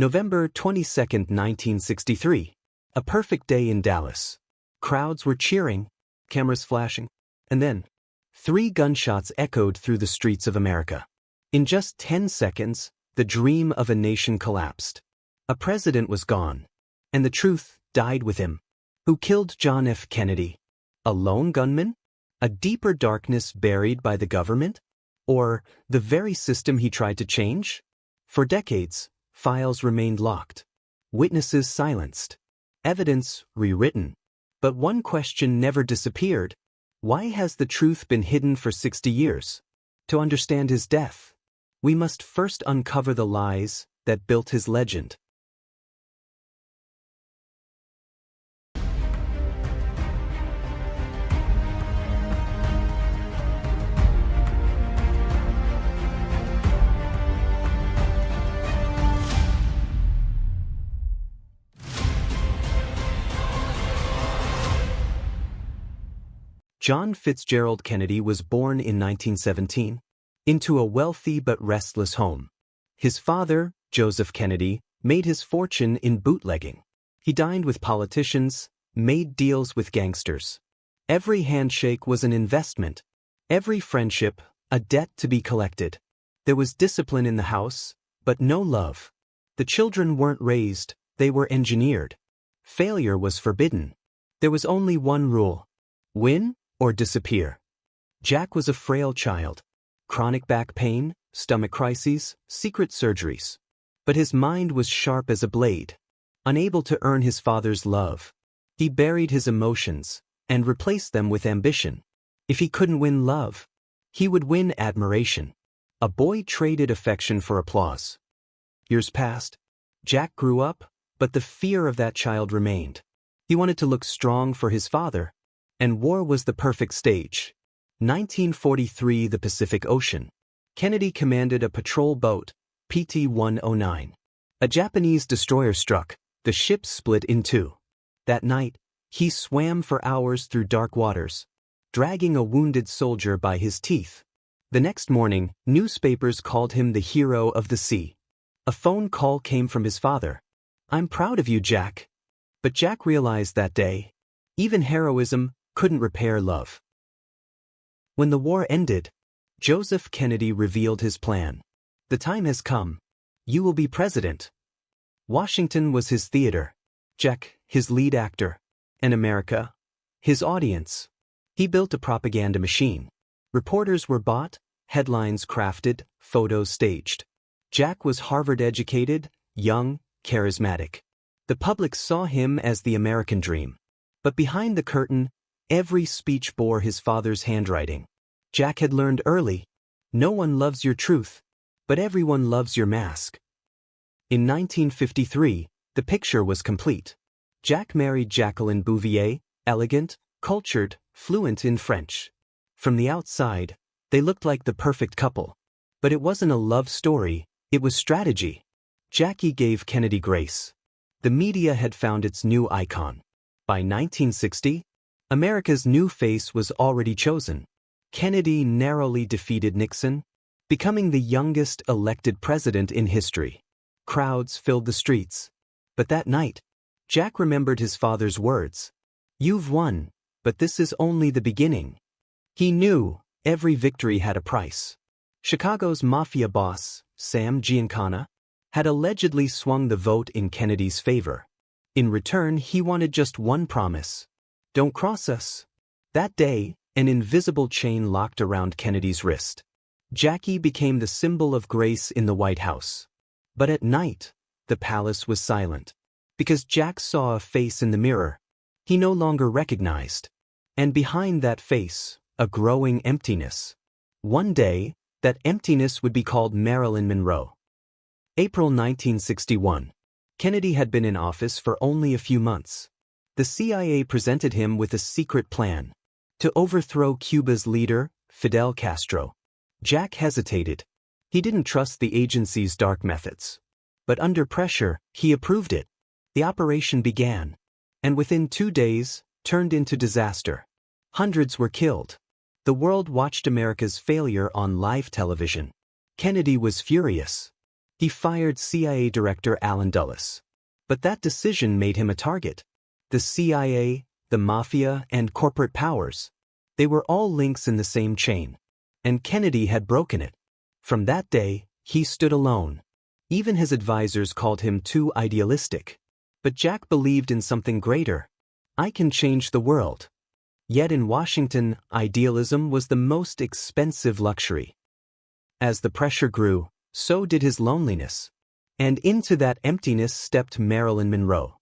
November 22, 1963. A perfect day in Dallas. Crowds were cheering, cameras flashing, and then 3 gunshots echoed through the streets of America. In just 10 seconds, the dream of a nation collapsed. A president was gone, and the truth died with him. Who killed John F. Kennedy? A lone gunman? A deeper darkness buried by the government? Or the very system he tried to change? For decades, files remained locked, witnesses silenced, evidence rewritten. But one question never disappeared. Why has the truth been hidden for 60 years? To understand his death, we must first uncover the lies that built his legend. John Fitzgerald Kennedy was born in 1917 into a wealthy but restless home. His father, Joseph Kennedy, made his fortune in bootlegging. He dined with politicians, made deals with gangsters. Every handshake was an investment, every friendship a debt to be collected. There was discipline in the house, but no love. The children weren't raised, they were engineered. Failure was forbidden. There was only one rule: win or disappear. Jack was a frail child. Chronic back pain, stomach crises, secret surgeries. But his mind was sharp as a blade. Unable to earn his father's love, he buried his emotions and replaced them with ambition. If he couldn't win love, he would win admiration. A boy traded affection for applause. Years passed. Jack grew up, but the fear of that child remained. He wanted to look strong for his father, and war was the perfect stage. 1943, the Pacific Ocean. Kennedy commanded a patrol boat, PT-109. A Japanese destroyer struck. The ship split in two. That night, he swam for hours through dark waters, dragging a wounded soldier by his teeth. The next morning, newspapers called him the hero of the sea. A phone call came from his father. "I'm proud of you, Jack." But Jack realized that day, even heroism couldn't repair love. When the war ended, Joseph Kennedy revealed his plan. "The time has come. You will be president." Washington was his theater, Jack his lead actor, and America his audience. He built a propaganda machine. Reporters were bought, headlines crafted, photos staged. Jack was Harvard-educated, young, charismatic. The public saw him as the American dream. But behind the curtain, every speech bore his father's handwriting. Jack had learned early, no one loves your truth, but everyone loves your mask. In 1953, the picture was complete. Jack married Jacqueline Bouvier, elegant, cultured, fluent in French. From the outside, they looked like the perfect couple. But it wasn't a love story, it was strategy. Jackie gave Kennedy grace. The media had found its new icon. By 1960, America's new face was already chosen. Kennedy narrowly defeated Nixon, becoming the youngest elected president in history. Crowds filled the streets. But that night, Jack remembered his father's words. "You've won, but this is only the beginning." He knew every victory had a price. Chicago's Mafia boss, Sam Giancana, had allegedly swung the vote in Kennedy's favor. In return, he wanted just one promise: "Don't cross us." That day, an invisible chain locked around Kennedy's wrist. Jackie became the symbol of grace in the White House. But at night, the palace was silent. Because Jack saw a face in the mirror he no longer recognized. And behind that face, a growing emptiness. One day, that emptiness would be called Marilyn Monroe. April 1961. Kennedy had been in office for only a few months. The CIA presented him with a secret plan to overthrow Cuba's leader, Fidel Castro. Jack hesitated. He didn't trust the agency's dark methods. But under pressure, he approved it. The operation began, and within 2 days, turned into disaster. Hundreds were killed. The world watched America's failure on live television. Kennedy was furious. He fired CIA Director Allen Dulles. But that decision made him a target. The CIA, the Mafia, and corporate powers. They were all links in the same chain. And Kennedy had broken it. From that day, he stood alone. Even his advisors called him too idealistic. But Jack believed in something greater. I can change the world. Yet in Washington, idealism was the most expensive luxury. As the pressure grew, so did his loneliness. And into that emptiness stepped Marilyn Monroe.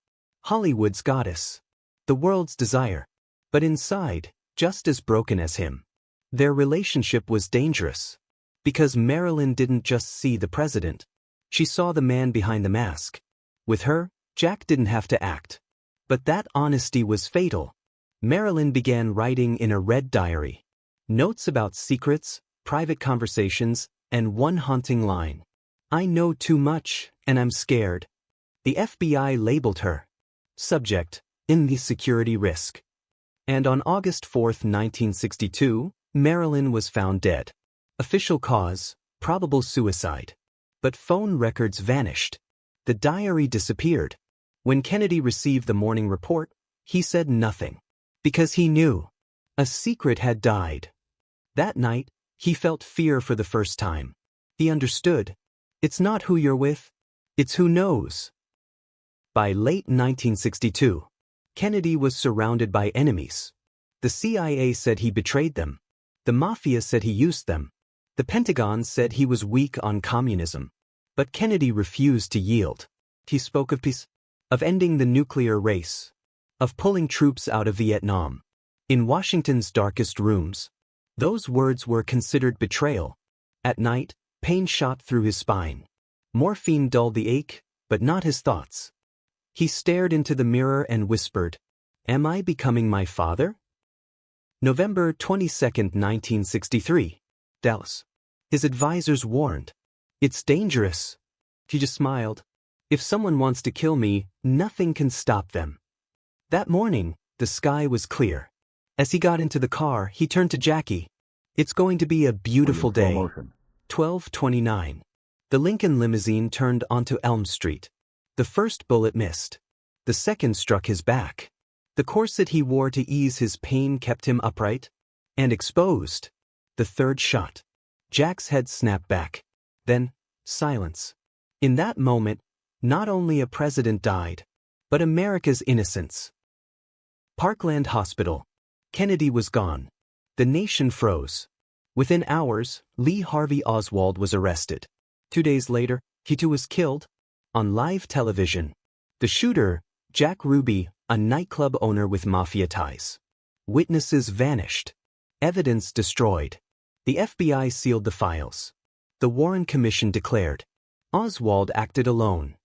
Hollywood's goddess. The world's desire. But inside, just as broken as him. Their relationship was dangerous. Because Marilyn didn't just see the president. She saw the man behind the mask. With her, Jack didn't have to act. But that honesty was fatal. Marilyn began writing in a red diary. Notes about secrets, private conversations, and one haunting line. I know too much, and I'm scared. The FBI labeled her. Subject, in the security risk. And on August 4, 1962, Marilyn was found dead. Official cause, probable suicide. But phone records vanished. The diary disappeared. When Kennedy received the morning report, he said nothing. Because he knew. A secret had died. That night, he felt fear for the first time. He understood. It's not who you're with, it's who knows. By late 1962, Kennedy was surrounded by enemies. The CIA said he betrayed them. The Mafia said he used them. The Pentagon said he was weak on communism. But Kennedy refused to yield. He spoke of peace, of ending the nuclear race, of pulling troops out of Vietnam. In Washington's darkest rooms, those words were considered betrayal. At night, pain shot through his spine. Morphine dulled the ache, but not his thoughts. He stared into the mirror and whispered, "Am I becoming my father?" November 22, 1963. Dallas. His advisors warned. It's dangerous. He just smiled. If someone wants to kill me, nothing can stop them. That morning, the sky was clear. As he got into the car, he turned to Jackie. It's going to be a beautiful day. 12:29. The Lincoln limousine turned onto Elm Street. The first bullet missed. The second struck his back. The corset he wore to ease his pain kept him upright and exposed. The third shot. Jack's head snapped back. Then, silence. In that moment, not only a president died, but America's innocence. Parkland Hospital. Kennedy was gone. The nation froze. Within hours, Lee Harvey Oswald was arrested. 2 days later, he too was killed. On live television. The shooter, Jack Ruby, a nightclub owner with Mafia ties. Witnesses vanished. Evidence destroyed. The FBI sealed the files. The Warren Commission declared. Oswald acted alone.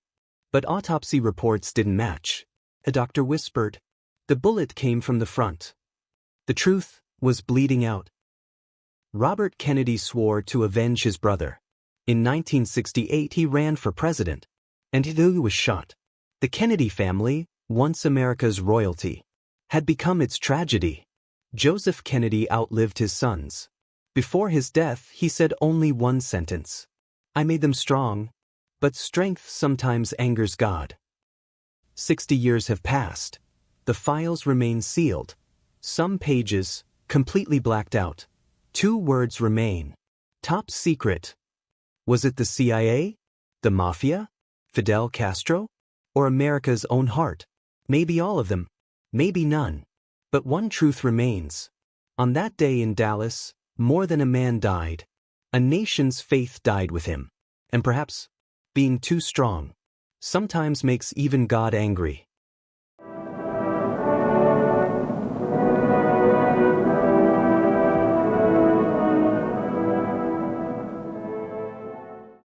But autopsy reports didn't match. A doctor whispered. The bullet came from the front. The truth was bleeding out. Robert Kennedy swore to avenge his brother. In 1968 he ran for president. And he was shot. The Kennedy family, once America's royalty, had become its tragedy. Joseph Kennedy outlived his sons. Before his death, he said only one sentence. I made them strong, but strength sometimes angers God. 60 years have passed. The files remain sealed. Some pages, completely blacked out. 2 words remain. Top secret. Was it the CIA? The Mafia? Fidel Castro? Or America's own heart? Maybe all of them. Maybe none. But one truth remains. On that day in Dallas, more than a man died. A nation's faith died with him. And perhaps, being too strong, sometimes makes even God angry.